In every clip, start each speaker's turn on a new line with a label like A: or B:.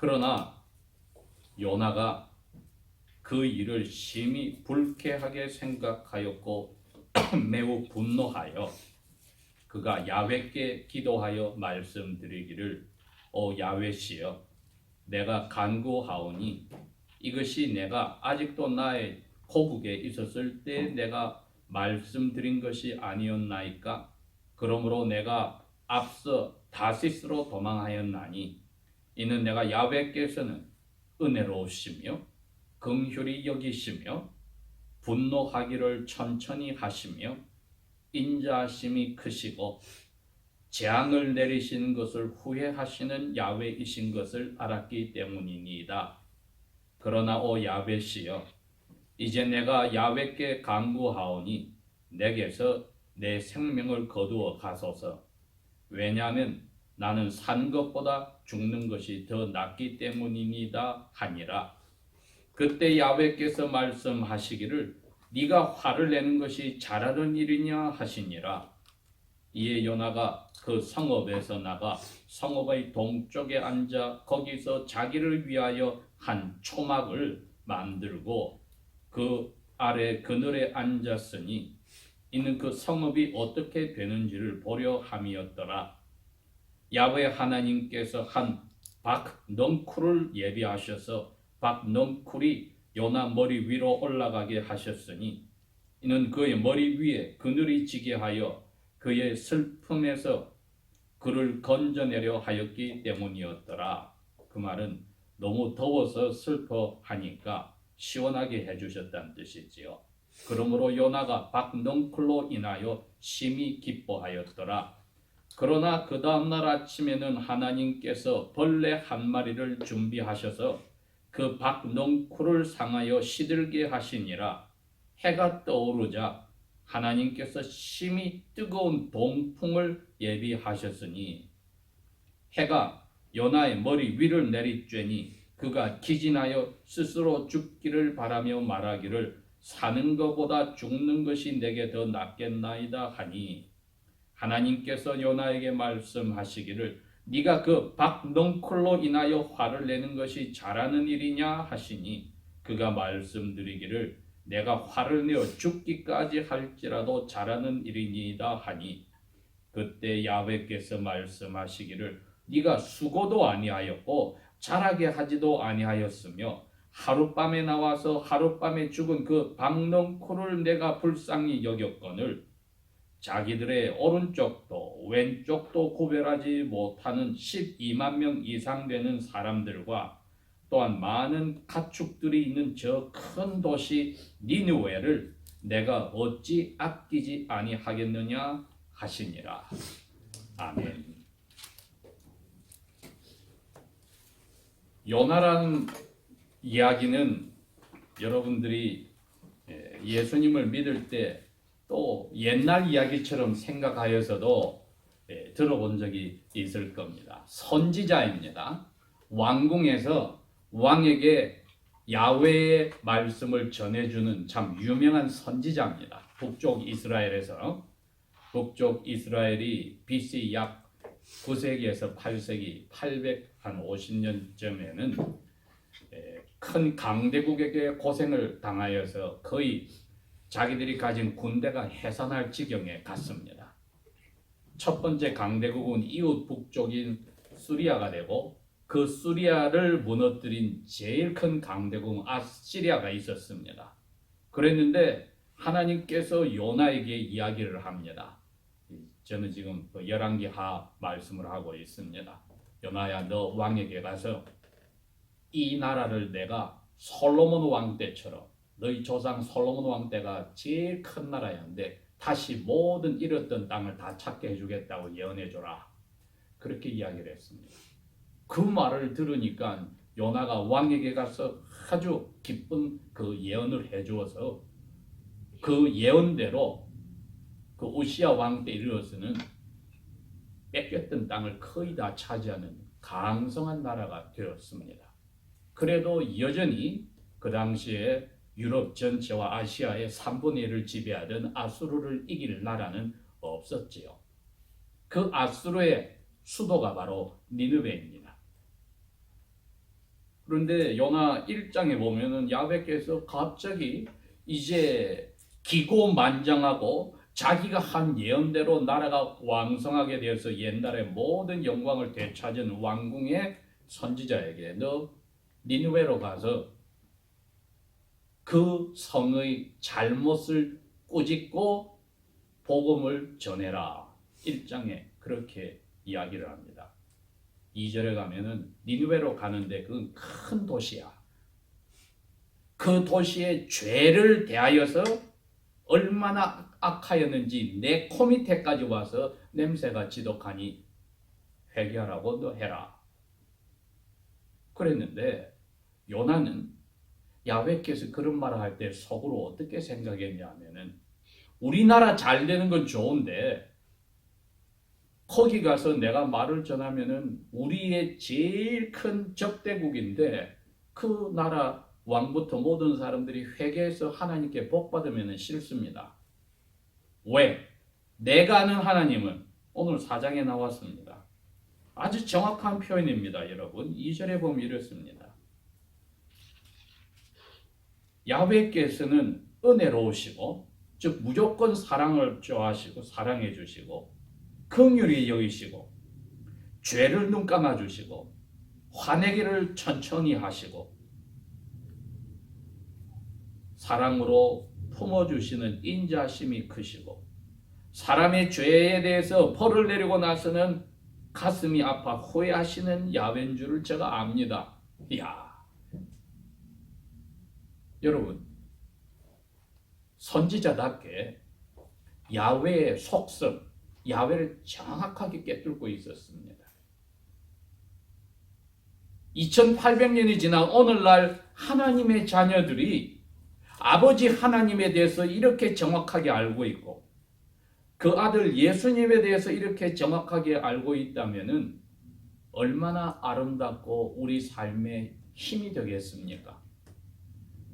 A: 그러나 요나가 그 일을 심히 불쾌하게 생각하였고 매우 분노하여 그가 야훼께 기도하여 말씀드리기를 야훼시여 내가 간구하오니 이것이 내가 아직도 나의 고국에 있었을 때 내가 말씀드린 것이 아니었나이까. 그러므로 내가 앞서 다시스로 도망하였나니 이는 내가 야훼께서는 은혜로우시며 긍휼히 여기시며 분노하기를 천천히 하시며 인자하심이 크시고 재앙을 내리시는 것을 후회하시는 야훼이신 것을 알았기 때문이니이다. 그러나 야훼시여 이제 내가 야훼께 간구하오니 내게서 내 생명을 거두어 가소서. 왜냐하면 나는 산 것보다 죽는 것이 더 낫기 때문이니이다 하니라. 그때 야훼께서 말씀하시기를 네가 화를 내는 것이 잘하는 일이냐 하시니라. 이에 요나가 그 성읍에서 나가 성읍의 동쪽에 앉아 거기서 자기를 위하여 한 초막을 만들고 그 아래 그늘에 앉았으니 이는 그 성읍이 어떻게 되는지를 보려 함이었더라. 야훼 하나님께서 한 박넝쿨을 예비하셔서 박넝쿨이 요나 머리 위로 올라가게 하셨으니 이는 그의 머리 위에 그늘이 지게 하여 그의 슬픔에서 그를 건져내려 하였기 때문이었더라. 그 말은 너무 더워서 슬퍼하니까 시원하게 해주셨다는 뜻이지요. 그러므로 요나가 박넝쿨로 인하여 심히 기뻐하였더라. 그러나 그 다음날 아침에는 하나님께서 벌레 한 마리를 준비하셔서 그 박넝쿨을 상하여 시들게 하시니라. 해가 떠오르자 하나님께서 심히 뜨거운 동풍을 예비하셨으니 해가 요나의 머리 위를 내리쬐니 그가 기진하여 스스로 죽기를 바라며 말하기를 사는 것보다 죽는 것이 내게 더 낫겠나이다 하니 하나님께서 요나에게 말씀하시기를 네가 그 박넝쿨로 인하여 화를 내는 것이 잘하는 일이냐 하시니 그가 말씀드리기를 내가 화를 내어 죽기까지 할지라도 잘하는 일이니이다 하니 그때 야훼께서 말씀하시기를 네가 수고도 아니하였고 자라게 하지도 아니하였으며 하룻밤에 나와서 하룻밤에 죽은 그 박넝쿨을 내가 불쌍히 여겼거늘 자기들의 오른쪽도 왼쪽도 구별하지 못하는 12만 명 이상 되는 사람들과 또한 많은 가축들이 있는 저 큰 도시 니느웨를 내가 어찌 아끼지 아니하겠느냐 하시니라. 아멘. 요나라는 이야기는 여러분들이 예수님을 믿을 때 또 옛날 이야기처럼 생각하여서도 들어본 적이 있을 겁니다. 선지자입니다. 왕궁에서 왕에게 야훼의 말씀을 전해주는 참 유명한 선지자입니다. 북쪽 이스라엘에서 북쪽 이스라엘이 BC 약 9세기에서 8세기 850년쯤에는 큰 강대국에게 고생을 당하여서 거의 자기들이 가진 군대가 해산할 지경에 갔습니다. 첫 번째 강대국은 이웃 북쪽인 수리아가 되고 그 수리아를 무너뜨린 제일 큰 강대국은 아시리아가 있었습니다. 그랬는데 하나님께서 요나에게 이야기를 합니다. 저는 지금 열왕기 하 말씀을 하고 있습니다. 요나야 너 왕에게 가서 이 나라를 내가 솔로몬 왕 때처럼 너희 조상 솔로몬 왕 때가 제일 큰 나라였는데 다시 모든 잃었던 땅을 다 찾게 해주겠다고 예언해줘라. 그렇게 이야기를 했습니다. 그 말을 들으니까 요나가 왕에게 가서 아주 기쁜 그 예언을 해주어서 그 예언대로 그 우시야 왕 때 이르러서는 뺏겼던 땅을 거의 다 차지하는 강성한 나라가 되었습니다. 그래도 여전히 그 당시에 유럽 전체와 아시아의 3분의 1을 지배하던 아수르를 이길 나라는 없었지요. 그 아수르의 수도가 바로 니느웨입니다. 그런데 요나 1장에 보면은 야훼께서 갑자기 이제 기고만장하고 자기가 한 예언대로 나라가 왕성하게 되어서 옛날의 모든 영광을 되찾은 왕궁의 선지자에게 너 니느웨로 가서 그 성의 잘못을 꾸짖고 복음을 전해라. 1장에 그렇게 이야기를 합니다. 2절에 가면은 니느웨로 가는데 그건 큰 도시야. 그 도시의 죄를 대하여서 얼마나 악하였는지 내 코 밑에까지 와서 냄새가 지독하니 회개하라고 너 해라. 그랬는데 요나는 야훼께서 그런 말을 할 때 속으로 어떻게 생각했냐면은 우리나라 잘 되는 건 좋은데 거기 가서 내가 말을 전하면은 우리의 제일 큰 적대국인데 그 나라 왕부터 모든 사람들이 회개해서 하나님께 복 받으면 싫습니다. 왜? 내가 아는 하나님은 오늘 4장에 나왔습니다. 아주 정확한 표현입니다. 여러분 2절에 보면 이렇습니다. 야훼께서는 은혜로우시고 즉 무조건 사랑을 좋아하시고 사랑해 주시고 긍휼히 여기시고 죄를 눈 감아 주시고 화내기를 천천히 하시고 사랑으로 품어주시는 인자심이 크시고 사람의 죄에 대해서 벌을 내리고 나서는 가슴이 아파 후회하시는 야훼인 줄을 제가 압니다. 이야, 여러분 선지자답게 야훼의 속성, 야훼를 정확하게 꿰뚫고 있었습니다. 2800년이 지난 오늘날 하나님의 자녀들이 아버지 하나님에 대해서 이렇게 정확하게 알고 있고 그 아들 예수님에 대해서 이렇게 정확하게 알고 있다면 얼마나 아름답고 우리 삶에 힘이 되겠습니까?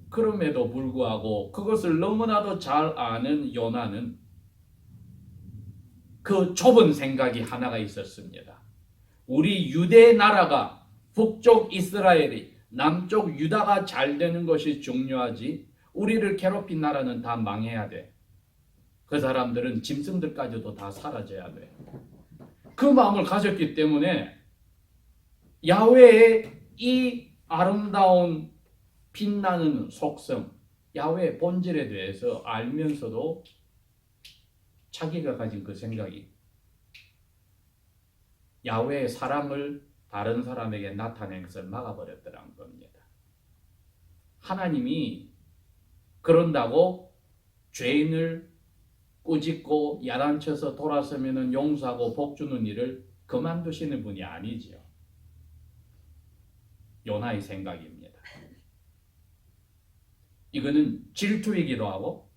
A: 그럼에도 불구하고 그것을 너무나도 잘 아는 요나는 그 좁은 생각이 하나가 있었습니다. 우리 유대 나라가 북쪽 이스라엘이 남쪽 유다가 잘 되는 것이 중요하지 우리를 괴롭힌 나라는 다 망해야 돼. 그 사람들은 짐승들까지도 다 사라져야 돼. 그 마음을 가졌기 때문에 야훼의 이 아름다운 빛나는 속성, 야훼의 본질에 대해서 알면서도 자기가 가진 그 생각이 야훼의 사랑을 다른 사람에게 나타낸 것을 막아버렸더란 겁니다. 하나님이 그런다고 죄인을 꾸짖고 야단쳐서 돌아서면 용서하고 복주는 일을 그만두시는 분이 아니지요. 요나의 생각입니다. 이거는 질투이기도 하고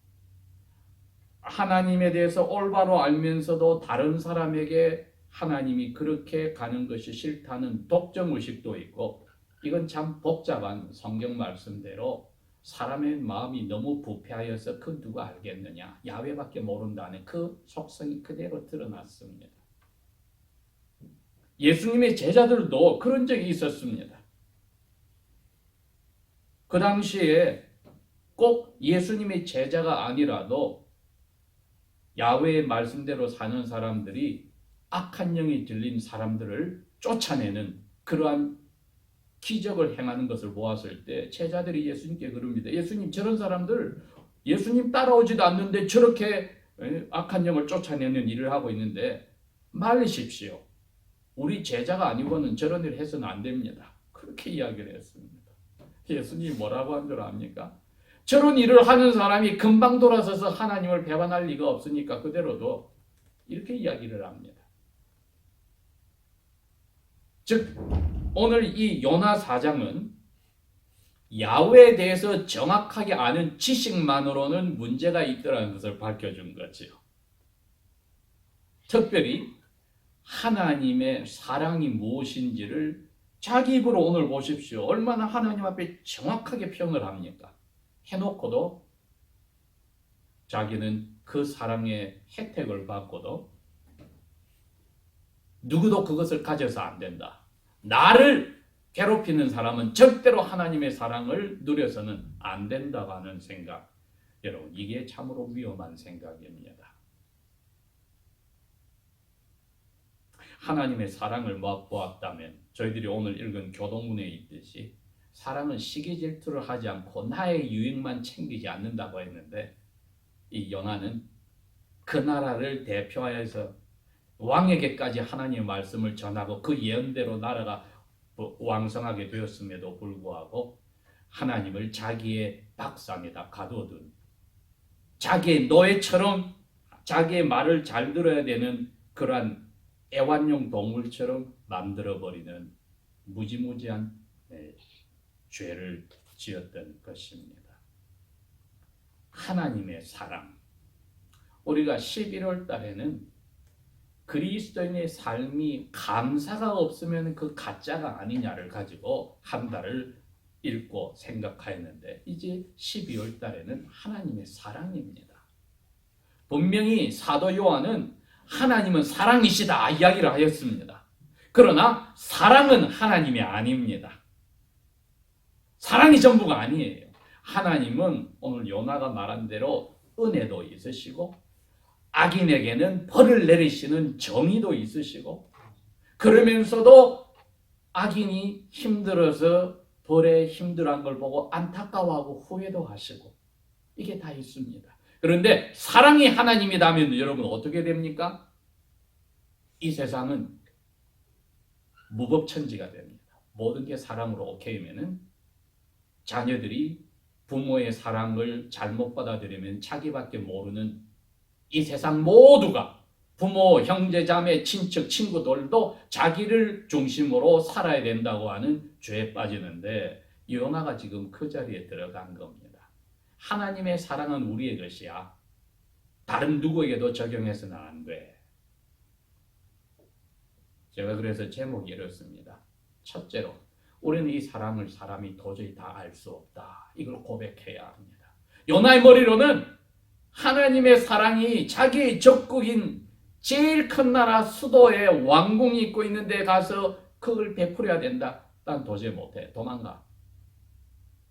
A: 하나님에 대해서 올바로 알면서도 다른 사람에게 하나님이 그렇게 가는 것이 싫다는 독점의식도 있고 이건 참 복잡한 성경 말씀대로 사람의 마음이 너무 부패하여서 그 누가 알겠느냐 야훼밖에 모른다는 그 속성이 그대로 드러났습니다. 예수님의 제자들도 그런 적이 있었습니다. 그 당시에 꼭 예수님의 제자가 아니라도 야훼의 말씀대로 사는 사람들이 악한 영이 들린 사람들을 쫓아내는 그러한 기적을 행하는 것을 보았을 때 제자들이 예수님께 그럽니다. 예수님 저런 사람들 예수님 따라오지도 않는데 저렇게 악한 영을 쫓아내는 일을 하고 있는데 말리십시오. 우리 제자가 아니고는 저런 일을 해서는 안 됩니다. 그렇게 이야기를 했습니다. 예수님이 뭐라고 한 줄 압니까? 저런 일을 하는 사람이 금방 돌아서서 하나님을 배반할 리가 없으니까 그대로도 이렇게 이야기를 합니다. 즉 오늘 이 요나 4장은 야훼에 대해서 정확하게 아는 지식만으로는 문제가 있더라는 것을 밝혀준 거지요. 특별히 하나님의 사랑이 무엇인지를 자기 입으로 오늘 보십시오. 얼마나 하나님 앞에 정확하게 표현을 합니까? 해놓고도 자기는 그 사랑의 혜택을 받고도 누구도 그것을 가져서 안 된다. 나를 괴롭히는 사람은 절대로 하나님의 사랑을 누려서는 안 된다고 하는 생각. 여러분, 이게 참으로 위험한 생각입니다. 하나님의 사랑을 맛보았다면 저희들이 오늘 읽은 교동문에 있듯이 사랑은 시기 질투를 하지 않고 나의 유익만 챙기지 않는다고 했는데, 이 요나는 그 나라를 대표하여서 왕에게까지 하나님의 말씀을 전하고 그 예언대로 나라가 왕성하게 되었음에도 불구하고 하나님을 자기의 박상에다 가둬둔, 자기의 노예처럼 자기의 말을 잘 들어야 되는 그러한 애완용 동물처럼 만들어버리는 무지무지한 죄를 지었던 것입니다. 하나님의 사랑. 우리가 11월 달에는 그리스도인의 삶이 감사가 없으면 그 가짜가 아니냐를 가지고 한 달을 읽고 생각하였는데, 이제 12월 달에는 하나님의 사랑입니다. 분명히 사도 요한은 하나님은 사랑이시다 이야기를 하였습니다. 그러나 사랑은 하나님이 아닙니다. 사랑이 전부가 아니에요. 하나님은 오늘 요나가 말한 대로 은혜도 있으시고 악인에게는 벌을 내리시는 정의도 있으시고, 그러면서도 악인이 힘들어서 벌에 힘들어한 걸 보고 안타까워하고 후회도 하시고, 이게 다 있습니다. 그런데 사랑이 하나님이라면 여러분 어떻게 됩니까? 이 세상은 무법천지가 됩니다. 모든 게 사랑으로 오케이면은 자녀들이 부모의 사랑을 잘못 받아들이면 자기밖에 모르는 이 세상 모두가, 부모, 형제, 자매, 친척, 친구들도 자기를 중심으로 살아야 된다고 하는 죄에 빠지는데, 요나가 지금 그 자리에 들어간 겁니다. 하나님의 사랑은 우리의 것이야. 다른 누구에게도 적용해서는 안 돼. 제가 그래서 제목이 이렇습니다. 첫째로, 우리는 이 사랑을 사람이 도저히 다 알 수 없다. 이걸 고백해야 합니다. 요나의 머리로는 하나님의 사랑이 자기의 적국인 제일 큰 나라 수도에 왕궁이 있고 있는데 가서 그걸 베풀어야 된다. 난 도저히 못해. 도망가.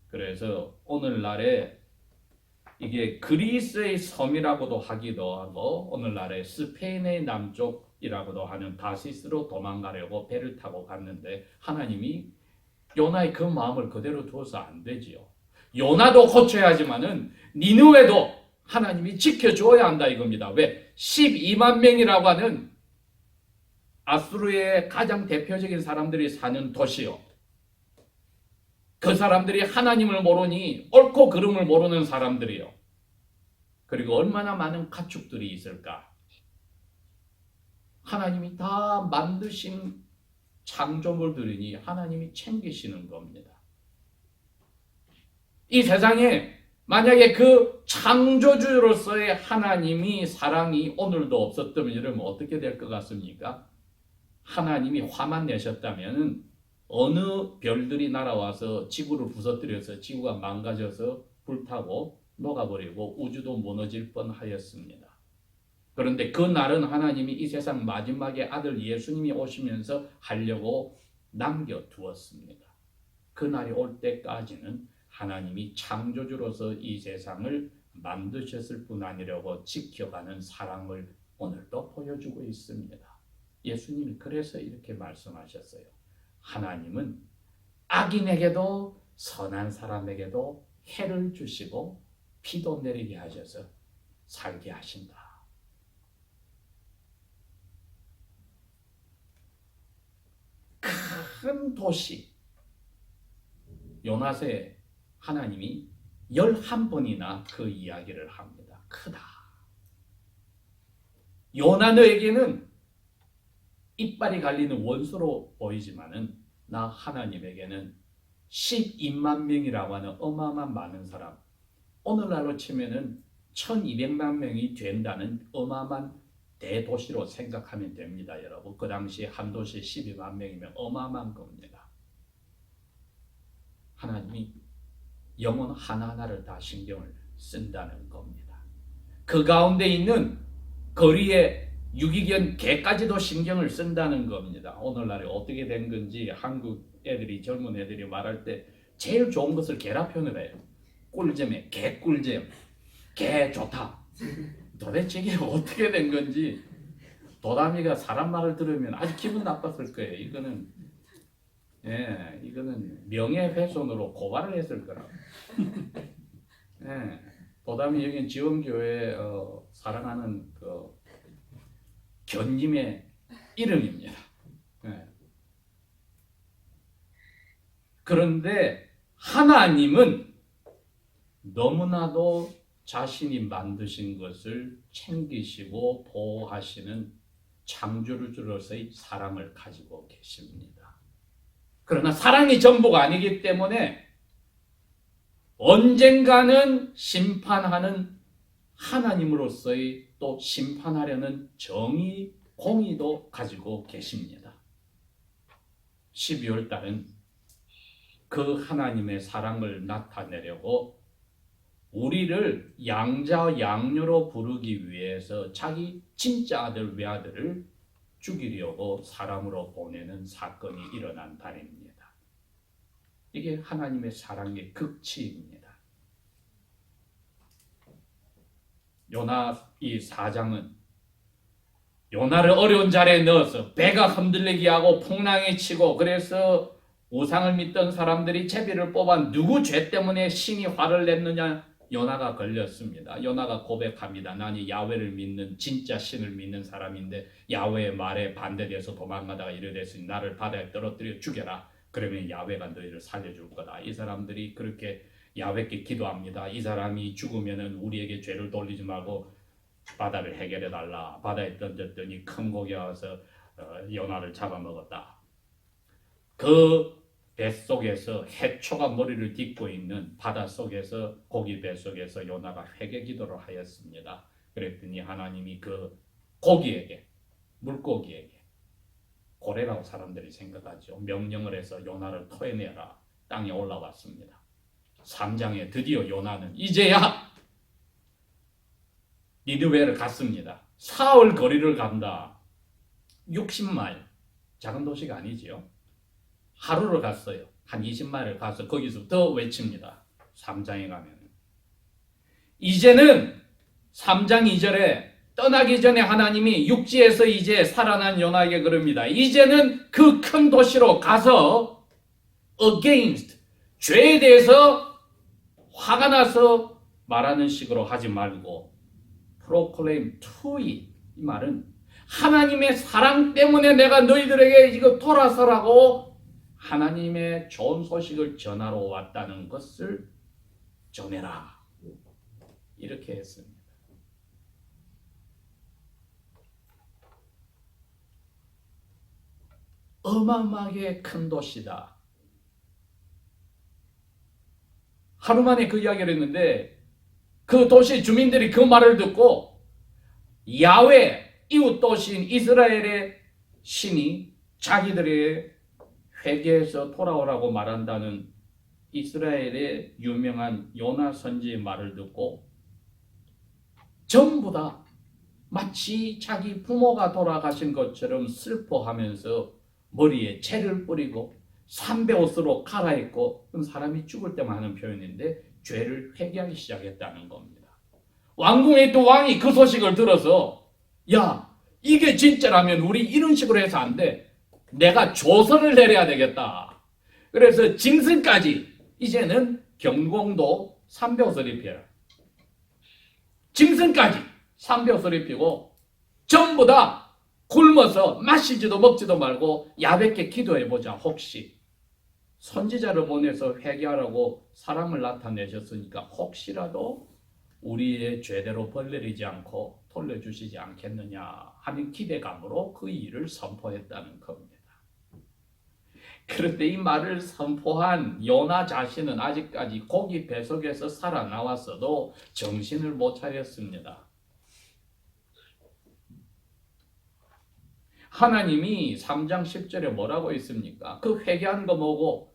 A: 그래서 오늘날에 이게 그리스의 섬이라고도 하기도 하고, 오늘날에 스페인의 남쪽이라고도 하는 다시스로 도망가려고 배를 타고 갔는데, 하나님이 요나의 그 마음을 그대로 두어서 안 되지요. 요나도 고쳐야 하지만은 니느웨도 하나님이 지켜줘야 한다 이겁니다. 왜? 12만 명이라고 하는 아수르의 가장 대표적인 사람들이 사는 도시요. 그 사람들이 하나님을 모르니 옳고 그름을 모르는 사람들이요. 그리고 얼마나 많은 가축들이 있을까? 하나님이 다 만드신 창조물들이니 하나님이 챙기시는 겁니다. 이 세상에 만약에 그 창조주로서의 하나님이 사랑이 오늘도 없었다면 여러분 어떻게 될 것 같습니까? 하나님이 화만 내셨다면 어느 별들이 날아와서 지구를 부서뜨려서 지구가 망가져서 불타고 녹아버리고 우주도 무너질 뻔하였습니다. 그런데 그 날은 하나님이 이 세상 마지막에 아들 예수님이 오시면서 하려고 남겨두었습니다. 그 날이 올 때까지는 하나님이 창조주로서 이 세상을 만드셨을 뿐 아니라고 지켜가는 사랑을 오늘도 보여주고 있습니다. 예수님이 그래서 이렇게 말씀하셨어요. 하나님은 악인에게도 선한 사람에게도 해를 주시고 피도 내리게 하셔서 살게 하신다. 큰 도시 요나서에 하나님이 11번이나 그 이야기를 합니다. 크다. 요나 너에게는 이빨이 갈리는 원수로 보이지만은 나 하나님에게는 12만 명이라고 하는 어마어마한 많은 사람, 오늘날로 치면은 1200만 명이 된다는 어마어마한 대도시로 생각하면 됩니다. 여러분, 그 당시에 한 도시에 12만 명이면 어마어마한 겁니다. 하나님이 영혼 하나하나를 다 신경을 쓴다는 겁니다. 그 가운데 있는 거리에 유기견 개까지도 신경을 쓴다는 겁니다. 오늘날에 어떻게 된 건지 한국 애들이 젊은 애들이 말할 때 제일 좋은 것을 개라 표현을 해요. 꿀잼에 개꿀잼, 개 좋다. 도대체 이게 어떻게 된 건지 도담이가 사람 말을 들으면 아주 기분 나빴을 거예요. 이거는 명예훼손으로 고발을 했을 거라고. 예, 도담이 여기는 지원교회 사랑하는 그 견님의 이름입니다. 예. 그런데 하나님은 너무나도 자신이 만드신 것을 챙기시고 보호하시는 창조주로서의 사랑을 가지고 계십니다. 그러나 사랑이 전부가 아니기 때문에 언젠가는 심판하는 하나님으로서의 또 심판하려는 정의, 공의도 가지고 계십니다. 12월 달은 그 하나님의 사랑을 나타내려고 우리를 양자 양녀로 부르기 위해서 자기 진짜 아들 외아들을 죽이려고 사람으로 보내는 사건이 일어난 달입니다. 이게 하나님의 사랑의 극치입니다. 요나 이 4장은 요나를 어려운 자리에 넣어서 배가 흔들리게 하고 풍랑이 치고 그래서 우상을 믿던 사람들이 제비를 뽑아 누구 죄 때문에 신이 화를 냈느냐 요나가 걸렸습니다. 요나가 고백합니다. 나는 야훼를 믿는 진짜 신을 믿는 사람인데 야훼의 말에 반대돼서 도망가다가 이래 됐으니 나를 바다에 떨어뜨려 죽여라. 그러면 야훼가 너희를 살려줄 거다. 이 사람들이 그렇게 야훼께 기도합니다. 이 사람이 죽으면은 우리에게 죄를 돌리지 말고 바다를 해결해 달라. 바다에 던졌더니 큰 고기가 와서 요나를 잡아먹었다. 그 뱃속에서 해초가 머리를 딛고 있는 바닷속에서 고기 뱃속에서 요나가 회개 기도를 하였습니다. 그랬더니 하나님이 그 고기에게 물고기에게 고래라고 사람들이 생각하죠. 명령을 해서 요나를 토해내라. 땅에 올라왔습니다. 3장에 드디어 요나는 이제야 니느웨를 갔습니다. 사흘 거리를 간다. 60마일. 작은 도시가 아니지요. 하루를 갔어요. 한 20마일을 가서 거기서부터 외칩니다. 3장에 가면. 이제는 3장 2절에 떠나기 전에 하나님이 육지에서 이제 살아난 요나에게 그럽니다. 이제는 그 큰 도시로 가서 against, 죄에 대해서 화가 나서 말하는 식으로 하지 말고 proclaim to it. 이 말은 하나님의 사랑 때문에 내가 너희들에게 이거 돌아서라고 하나님의 좋은 소식을 전하러 왔다는 것을 전해라. 이렇게 했습니다. 어마어마하게 큰 도시다. 하루 만에 그 이야기를 했는데 그 도시 주민들이 그 말을 듣고 야훼 이웃 도시인 이스라엘의 신이 자기들의 회개해서 돌아오라고 말한다는 이스라엘의 유명한 요나 선지의 말을 듣고 전부 다 마치 자기 부모가 돌아가신 것처럼 슬퍼하면서 머리에 채를 뿌리고 삼배 옷으로 갈아입고 사람이 죽을 때만 하는 표현인데 죄를 회개하기 시작했다는 겁니다. 왕궁에 있던 왕이 그 소식을 들어서 야 이게 진짜라면 우리 이런 식으로 해서 안 돼. 내가 조서를 내려야 되겠다. 그래서 짐승까지 이제는 경공도 삼배옷을 입혀라. 짐승까지 삼배옷을 입히고 전부 다 굶어서 마시지도 먹지도 말고 야훼께 기도해보자. 혹시 선지자를 보내서 회개하라고 사람을 나타내셨으니까 혹시라도 우리의 죄대로 벌내리지 않고 돌려주시지 않겠느냐 하는 기대감으로 그 일을 선포했다는 겁니다. 그런데 이 말을 선포한 요나 자신은 아직까지 고기 뱃속에서 살아나왔어도 정신을 못 차렸습니다. 하나님이 3장 10절에 뭐라고 있습니까? 그 회개한 거 보고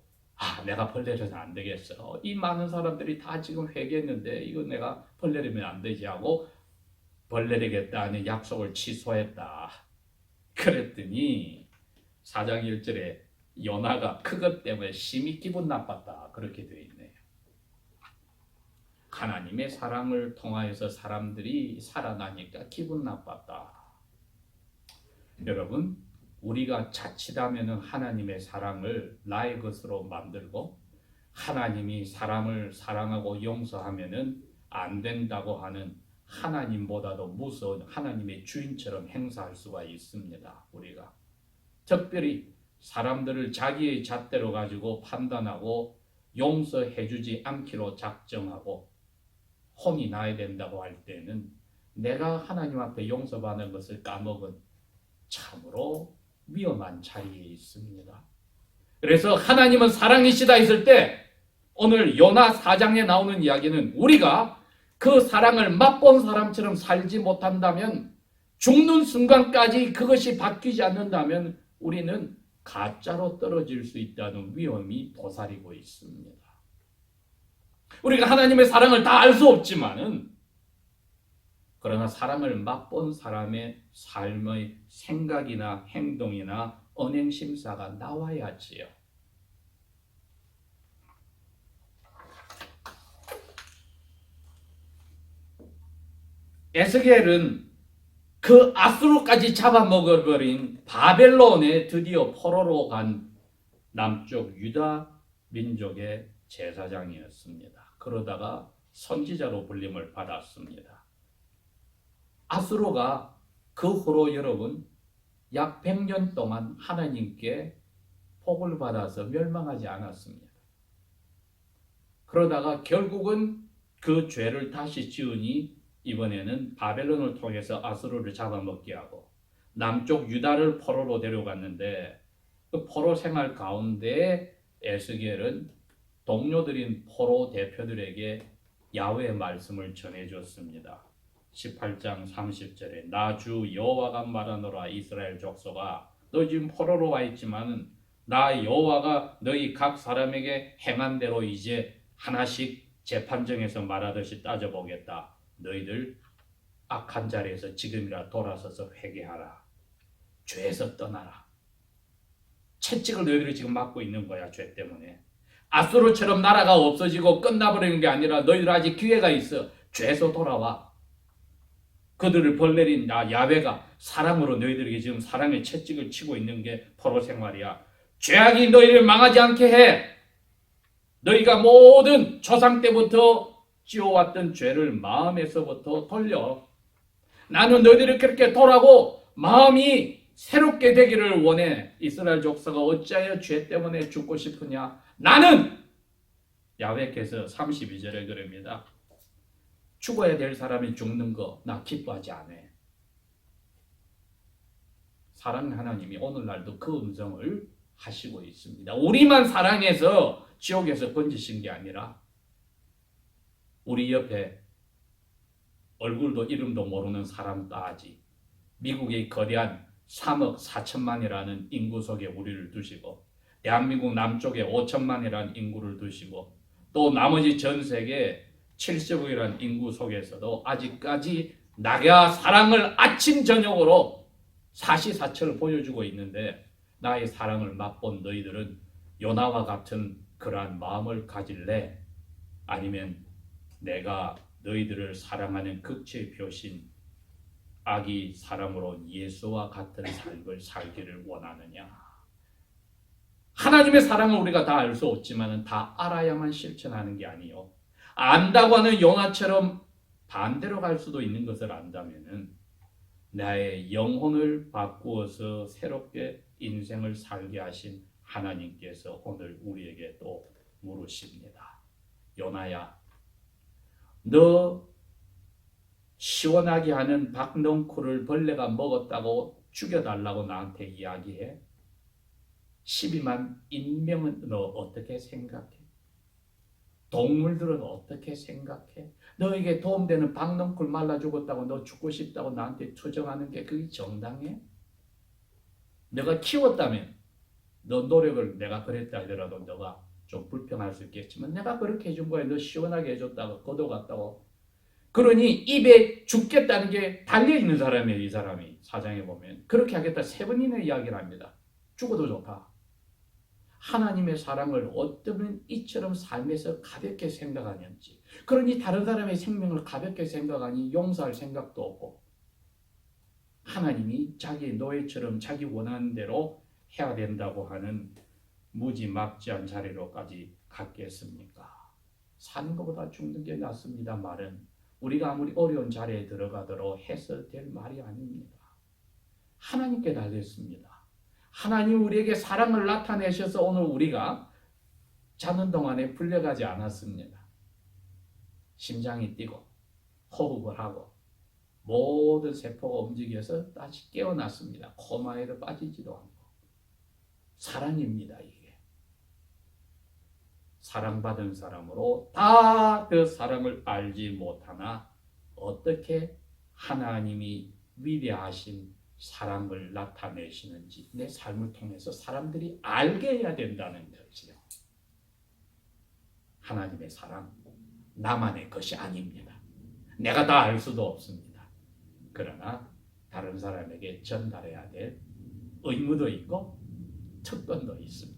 A: 내가 벌내려서 안 되겠어. 이 많은 사람들이 다 지금 회개했는데 이거 내가 벌내리면 안 되지 하고 벌내리겠다는 약속을 취소했다. 그랬더니 4장 1절에 요나가 그것 때문에 심히 기분 나빴다 그렇게 되어 있네요. 하나님의 사랑을 통하여서 사람들이 살아나니까 기분 나빴다. 여러분, 우리가 자칫하면 하나님의 사랑을 나의 것으로 만들고 하나님이 사람을 사랑하고 용서하면 안 된다고 하는 하나님보다도 무서운 하나님의 주인처럼 행사할 수가 있습니다. 우리가 특별히 사람들을 자기의 잣대로 가지고 판단하고 용서해주지 않기로 작정하고 혼이 나야 된다고 할 때는 내가 하나님 앞에 용서받는 것을 까먹은 참으로 위험한 자리에 있습니다. 그래서 하나님은 사랑이시다 했을 때 오늘 요나 4장에 나오는 이야기는 우리가 그 사랑을 맛본 사람처럼 살지 못한다면, 죽는 순간까지 그것이 바뀌지 않는다면 우리는 가짜로 떨어질 수 있다는 위험이 도사리고 있습니다. 우리가 하나님의 사랑을 다 알 수 없지만은 그러나 사랑을 맛본 사람의 삶의 생각이나 행동이나 언행 심사가 나와야지요. 에스겔은 그 아수르까지 잡아먹어버린 바벨론에 드디어 포로로 간 남쪽 유다 민족의 제사장이었습니다. 그러다가 선지자로 불림을 받았습니다. 아수르가 그 후로 여러분 약 100년 동안 하나님께 복을 받아서 멸망하지 않았습니다. 그러다가 결국은 그 죄를 다시 지으니 이번에는 바벨론을 통해서 아수르를 잡아먹게 하고 남쪽 유다를 포로로 데려갔는데 그 포로 생활 가운데 에스겔은 동료들인 포로 대표들에게 야훼의 말씀을 전해줬습니다. 18장 30절에 나 주 여호와가 말하노라 이스라엘 족속아 너 지금 포로로 와 있지만 나 여호와가 너희 각 사람에게 행한 대로 이제 하나씩 재판정에서 말하듯이 따져보겠다. 너희들 악한 자리에서 지금이라 돌아서서 회개하라. 죄에서 떠나라. 채찍을 너희들이 지금 맞고 있는 거야. 죄 때문에. 아수르처럼 나라가 없어지고 끝나버리는 게 아니라 너희들 아직 기회가 있어. 죄에서 돌아와. 그들을 벌내린 나 야훼가 사랑으로 너희들에게 지금 사랑의 채찍을 치고 있는 게 포로 생활이야. 죄악이 너희를 망하지 않게 해. 너희가 모든 조상 때부터 지어왔던 죄를 마음에서부터 돌려. 나는 너희들이 그렇게 돌아고 마음이 새롭게 되기를 원해. 이스라엘 족속아 어찌하여 죄 때문에 죽고 싶으냐. 나는 야훼께서 32절에 그럽니다. 죽어야 될 사람이 죽는 거 나 기뻐하지 않아. 사랑하는 하나님이 오늘날도 그 음성을 하시고 있습니다. 우리만 사랑해서 지옥에서 건지신 게 아니라 우리 옆에 얼굴도 이름도 모르는 사람까지 미국의 거대한 3억 4천만이라는 인구 속에 우리를 두시고 대한민국 남쪽에 5천만이라는 인구를 두시고 또 나머지 전 세계 70억이라는 인구 속에서도 아직까지 나가 사랑을 아침 저녁으로 사시사철을 보여주고 있는데 나의 사랑을 맛본 너희들은 요나와 같은 그러한 마음을 가질래? 아니면 내가 너희들을 사랑하는 극치의 표신 아기 사람으로 예수와 같은 삶을 살기를 원하느냐? 하나님의 사랑을 우리가 다 알 수 없지만 다 알아야만 실천하는 게 아니요. 안다고 하는 요나처럼 반대로 갈 수도 있는 것을 안다면은 나의 영혼을 바꾸어서 새롭게 인생을 살게 하신 하나님께서 오늘 우리에게 또 물으십니다. 요나야, 너 시원하게 하는 박넝쿨을 벌레가 먹었다고 죽여달라고 나한테 이야기해? 12만 인명은 너 어떻게 생각해? 동물들은 어떻게 생각해? 너에게 도움되는 박넝쿨 말라 죽었다고 너 죽고 싶다고 나한테 투정하는 게 그게 정당해? 내가 키웠다면 너 노력을 내가 그랬다 하더라도 너가 좀 불평할 수 있겠지만 내가 그렇게 해준 거야. 너 시원하게 해줬다고 거둬갔다고. 그러니 입에 죽겠다는 게 달려있는 사람이에요. 이 사람이 사장에 보면 그렇게 하겠다 3번이나 이야기를 합니다. 죽어도 좋다. 하나님의 사랑을 어쩌면 이처럼 삶에서 가볍게 생각하는지, 그러니 다른 사람의 생명을 가볍게 생각하니 용서할 생각도 없고, 하나님이 자기 노예처럼 자기 원하는 대로 해야 된다고 하는 무지막지한 자리로까지 갔겠습니까? 사는 것보다 죽는 게 낫습니다. 말은 우리가 아무리 어려운 자리에 들어가도록 해서 될 말이 아닙니다. 하나님께 달렸습니다. 하나님 우리에게 사랑을 나타내셔서 오늘 우리가 자는 동안에 불려가지 않았습니다. 심장이 뛰고 호흡을 하고 모든 세포가 움직여서 다시 깨어났습니다. 코마에도 빠지지도 않고. 사랑입니다. 이게 사랑받은 사람으로 다 그 사랑을 알지 못하나 어떻게 하나님이 위대하신 사랑을 나타내시는지 내 삶을 통해서 사람들이 알게 해야 된다는 것이요. 하나님의 사랑 나만의 것이 아닙니다. 내가 다 알 수도 없습니다. 그러나 다른 사람에게 전달해야 될 의무도 있고 특권도 있습니다.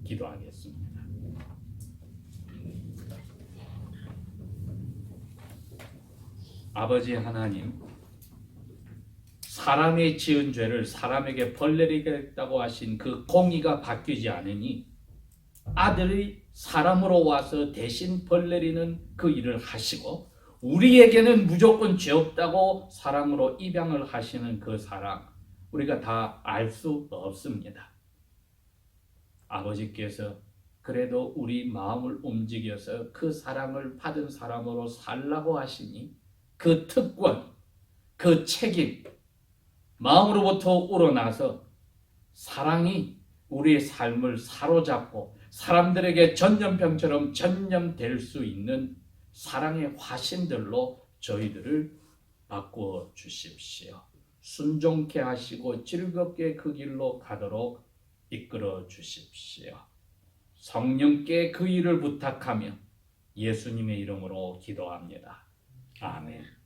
A: 기도하겠습니다. 아버지 하나님, 사람의 지은 죄를 사람에게 벌내리겠다고 하신 그 공의가 바뀌지 않으니 아들이 사람으로 와서 대신 벌내리는 그 일을 하시고, 우리에게는 무조건 죄 없다고 사랑으로 입양을 하시는 그 사랑, 우리가 다 알 수 없습니다. 아버지께서 그래도 우리 마음을 움직여서 그 사랑을 받은 사람으로 살라고 하시니 그 특권, 그 책임, 마음으로부터 우러나서 사랑이 우리의 삶을 사로잡고 사람들에게 전염병처럼 전염될 수 있는 사랑의 화신들로 저희들을 바꾸어 주십시오. 순종케 하시고 즐겁게 그 길로 가도록 이끌어 주십시오. 성령께 그 일을 부탁하며 예수님의 이름으로 기도합니다. 아멘.